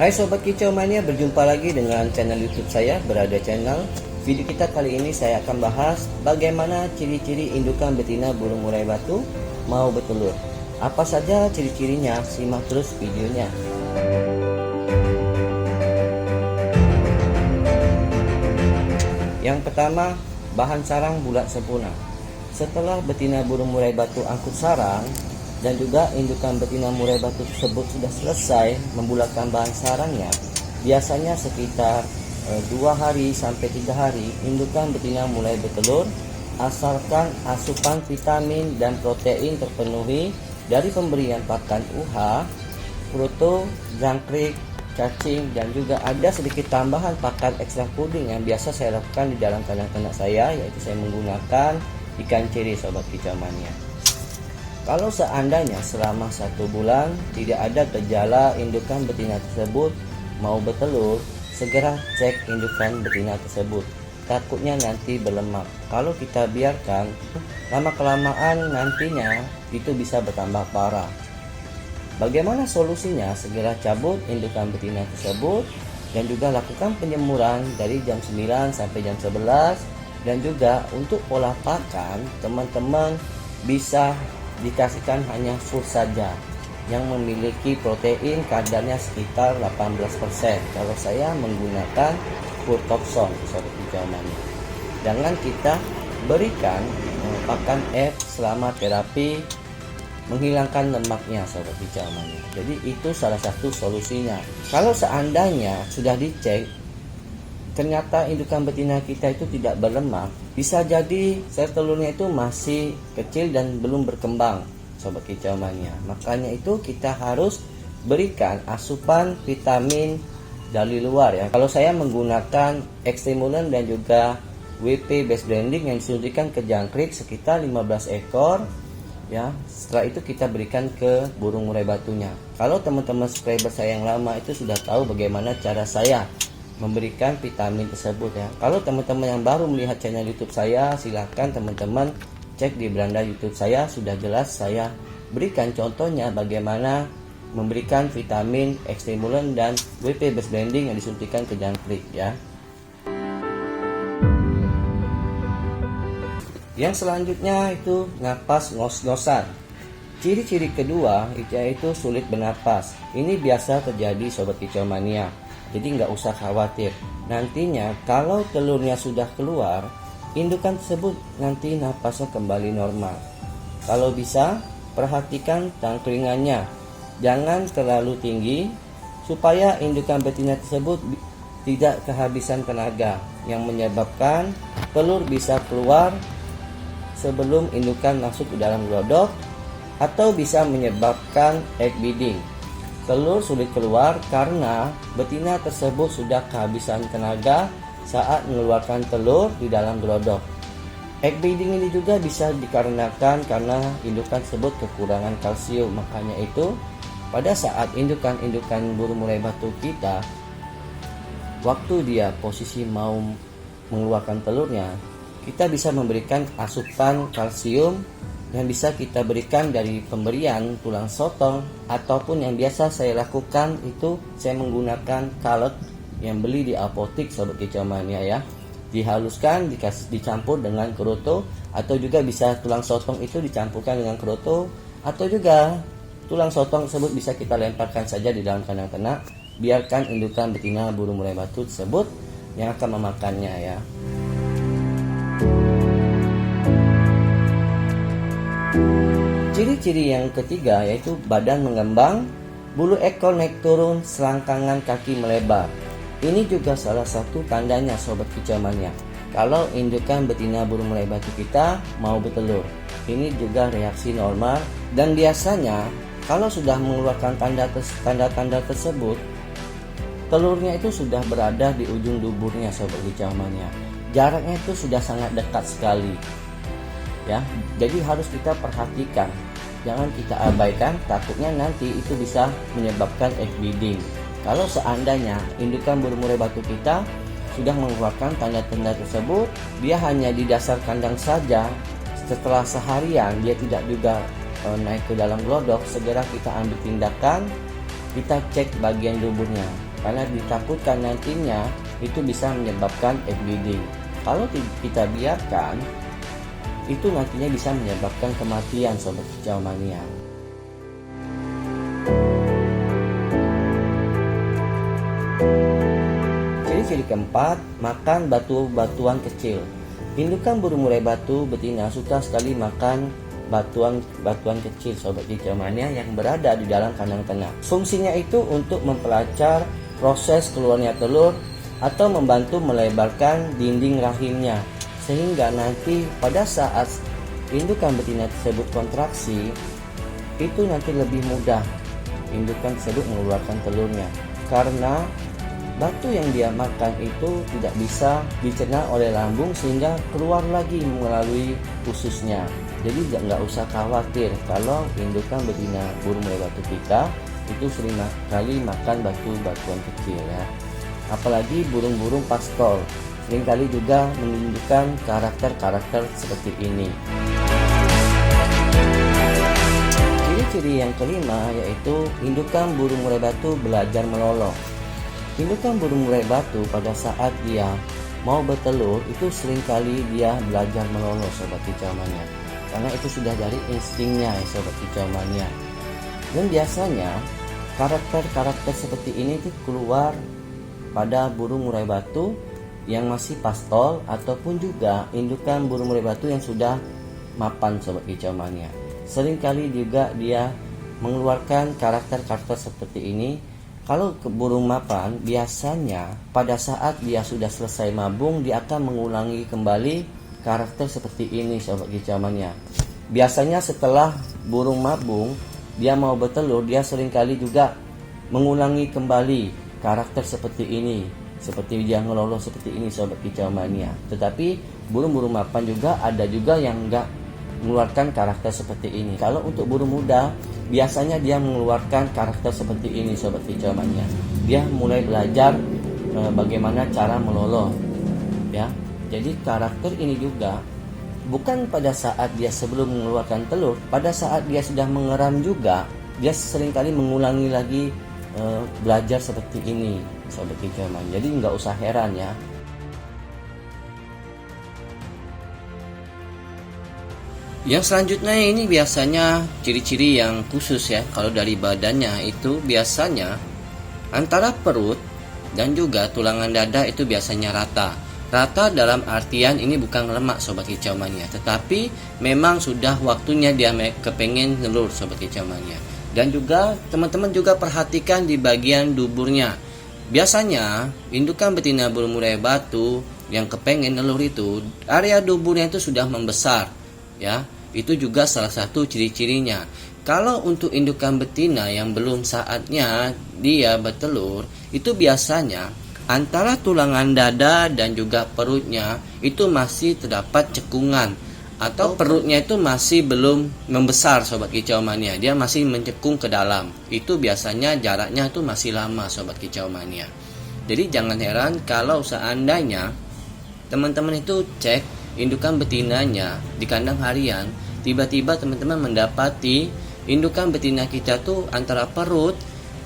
Hai Sobat Kicau Mania, berjumpa lagi dengan channel YouTube saya, Berada Channel. Video kita kali ini saya akan bahas bagaimana ciri-ciri indukan betina burung murai batu mau bertelur. Apa saja ciri-cirinya? Simak terus videonya. Yang pertama, bahan sarang bulat sempurna. Setelah betina burung murai batu angkut sarang dan juga indukan betina murai batu tersebut sudah selesai membulatkan bahan sarangnya, biasanya sekitar 2 hari sampai 3 hari indukan betina mulai bertelur, asalkan asupan vitamin dan protein terpenuhi dari pemberian pakan UHA, proto, jangkrik, cacing, dan juga ada sedikit tambahan pakan ekstra puding yang biasa saya lakukan di dalam kandang ternak saya, yaitu saya menggunakan ikan ceri Sobat Kicau Mania. Kalau seandainya selama 1 bulan tidak ada gejala indukan betina tersebut mau bertelur, segera cek indukan betina tersebut. Takutnya nanti berlemak. Kalau kita biarkan, lama-kelamaan nantinya itu bisa bertambah parah. Bagaimana solusinya? Segera cabut indukan betina tersebut dan juga lakukan penyemuran dari jam 9 sampai jam 11. Dan juga untuk pola pakan, teman-teman bisa dikasihkan hanya full saja yang memiliki protein kadarnya sekitar 18%. Kalau saya menggunakan full toxon Sobat Kicau Mania. Jangan kita berikan pakan F selama terapi menghilangkan lemaknya Sobat Kicau Mania. Jadi itu salah satu solusinya. Kalau seandainya sudah dicek ternyata indukan betina kita itu tidak berlemak, bisa jadi sel telurnya itu masih kecil dan belum berkembang Sobat Kicau Mania. Makanya itu kita harus berikan asupan vitamin dari luar ya. Kalau saya menggunakan X-Stimulant dan juga WP Base Blending yang disuntikan ke jangkrik sekitar 15 ekor ya. Setelah itu kita berikan ke burung murai batunya. Kalau teman-teman subscriber saya yang lama itu sudah tahu bagaimana cara saya memberikan vitamin tersebut ya. Kalau teman-teman yang baru melihat channel YouTube saya, silahkan teman-teman cek di beranda YouTube saya, sudah jelas saya berikan contohnya bagaimana memberikan vitamin X-Stimulant dan WP Base Blending yang disuntikan ke jangkrik ya. Yang selanjutnya itu napas ngos-ngosan. Ciri-ciri kedua yaitu sulit bernapas. Ini biasa terjadi Sobat Kicau Mania. Jadi nggak usah khawatir. Nantinya kalau telurnya sudah keluar, indukan tersebut nanti napasnya kembali normal. Kalau bisa, perhatikan tangkringannya. Jangan terlalu tinggi supaya indukan betina tersebut tidak kehabisan tenaga yang menyebabkan telur bisa keluar sebelum indukan masuk ke dalam glodok, atau bisa menyebabkan egg beading. Telur sulit keluar karena betina tersebut sudah kehabisan tenaga saat mengeluarkan telur di dalam glodok. Egg beading ini juga bisa dikarenakan karena indukan tersebut kekurangan kalsium. Makanya itu pada saat indukan burung murai batu kita, waktu dia posisi mau mengeluarkan telurnya, kita bisa memberikan asupan kalsium yang bisa kita berikan dari pemberian tulang sotong, ataupun yang biasa saya lakukan itu saya menggunakan kalet yang beli di apotik Sobat Kicau Mania ya. Dihaluskan, dicampur dengan keroto, atau juga bisa tulang sotong itu dicampurkan dengan keroto, atau juga tulang sotong tersebut bisa kita lemparkan saja di dalam kandang ternak. Biarkan indukan betina burung murai batu tersebut yang akan memakannya ya. Ciri-ciri yang ketiga yaitu badan mengembang, bulu ekor naik turun, selangkangan kaki melebar. Ini juga salah satu tandanya Sobat Kicau Mania kalau indukan betina burung murai batu kita mau bertelur. Ini juga reaksi normal, dan biasanya kalau sudah mengeluarkan tanda-tanda tersebut, telurnya itu sudah berada di ujung duburnya Sobat Kicau Mania. Jaraknya itu sudah sangat dekat sekali ya. Jadi harus kita perhatikan, jangan kita abaikan, takutnya nanti itu bisa menyebabkan egg beading. Kalau seandainya indukan burung murai batu kita sudah mengeluarkan tanda-tanda tersebut, dia hanya di dasar kandang saja, setelah seharian dia tidak juga naik ke dalam glodok, segera kita ambil tindakan, kita cek bagian duburnya. karena ditakutkan nantinya itu bisa menyebabkan egg bleeding. Kalau kita biarkan, itu nantinya bisa menyebabkan kematian sobat kicau mania. Ciri-ciri keempat, makan batu-batuan kecil. Indukan burung murai batu betina suka sekali makan batuan kecil sobat kicau mania yang berada di dalam kandang ternak. Fungsinya itu untuk mempelacak proses keluarnya telur atau membantu melebarkan dinding rahimnya, sehingga nanti pada saat indukan betina tersebut kontraksi, itu nanti lebih mudah indukan tersebut mengeluarkan telurnya, karena batu yang dia makan itu tidak bisa dicerna oleh lambung sehingga keluar lagi melalui ususnya. Jadi nggak usah khawatir kalau indukan betina burung murai batu kita itu sering kali makan batu-batuan kecil ya. Apalagi burung-burung pastol seringkali juga menunjukkan karakter-karakter seperti ini. Ciri-ciri yang kelima yaitu indukan burung murai batu belajar meloloh. Indukan burung murai batu pada saat dia mau bertelur itu seringkali dia belajar meloloh sobat kicau mania, karena itu sudah dari instingnya ya sobat kicau mania. Dan biasanya karakter-karakter seperti ini itu keluar pada burung murai batu yang masih pastol ataupun juga indukan burung murai batu yang sudah mapan sobat kicau mania. Seringkali juga dia mengeluarkan karakter-karakter seperti ini. Kalau ke burung mapan biasanya pada saat dia sudah selesai mabung dia akan mengulangi kembali karakter seperti ini sobat kicau mania. Biasanya setelah burung mabung dia mau bertelur, dia seringkali juga mengulangi kembali karakter seperti ini, seperti dia ngeloloh seperti ini sobat kicau mania. Tetapi burung-burung mapan juga ada juga yang enggak mengeluarkan karakter seperti ini. Kalau untuk burung muda biasanya dia mengeluarkan karakter seperti ini sobat kicau mania. Dia mulai belajar bagaimana cara meloloh ya. Jadi karakter ini juga bukan pada saat dia sebelum mengeluarkan telur, pada saat dia sudah mengeram juga dia seringkali mengulangi lagi belajar seperti ini sobat kicau mania. Jadi nggak usah heran ya. Yang selanjutnya ini biasanya ciri-ciri yang khusus ya. Kalau dari badannya itu biasanya antara perut dan juga tulangan dada itu biasanya rata. Rata dalam artian ini bukan lemak sobat kicau mania, tetapi memang sudah waktunya dia kepengen nelur sobat kicau mania. Dan juga teman-teman juga perhatikan di bagian duburnya. Biasanya indukan betina burung murai batu yang kepengen nelur itu area duburnya itu sudah membesar ya. Itu juga salah satu ciri-cirinya. Kalau untuk indukan betina yang belum saatnya dia bertelur, itu biasanya antara tulangan dada dan juga perutnya itu masih terdapat cekungan, atau perutnya itu masih belum membesar sobat kicau mania, dia masih mencekung ke dalam. Itu biasanya jaraknya itu masih lama sobat kicau mania. Jadi jangan heran kalau seandainya teman-teman itu cek indukan betinanya di kandang harian, tiba-tiba teman-teman mendapati indukan betina kita tuh antara perut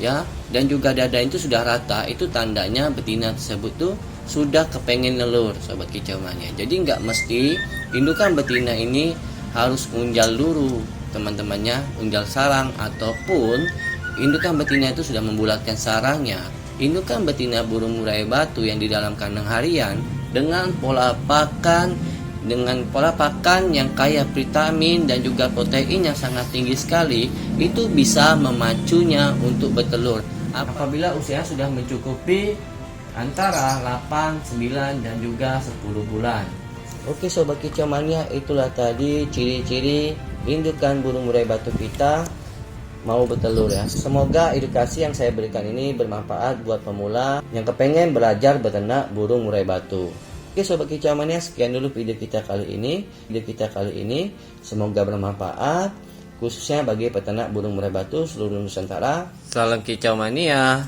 ya dan juga dada itu sudah rata, itu tandanya betina tersebut tuh sudah kepengen nelur sobat kicau mania. Jadi nggak mesti indukan betina ini harus unjal dulu teman-temannya, unjal sarang, ataupun indukan betina itu sudah membulatkan sarangnya. Indukan betina burung murai batu yang di dalam kandang harian dengan pola pakan yang kaya vitamin dan juga protein yang sangat tinggi sekali, itu bisa memacunya untuk bertelur apabila usia sudah mencukupi antara 8, 9 dan juga 10 bulan. Oke sobat kicau mania, itulah tadi ciri-ciri indukan burung murai batu kita mau bertelur ya. Semoga edukasi yang saya berikan ini bermanfaat buat pemula yang kepengen belajar beternak burung murai batu. Oke sobat kicau mania, sekian dulu video kita kali ini. Semoga bermanfaat khususnya bagi peternak burung murai batu seluruh Nusantara. Salam kicau mania.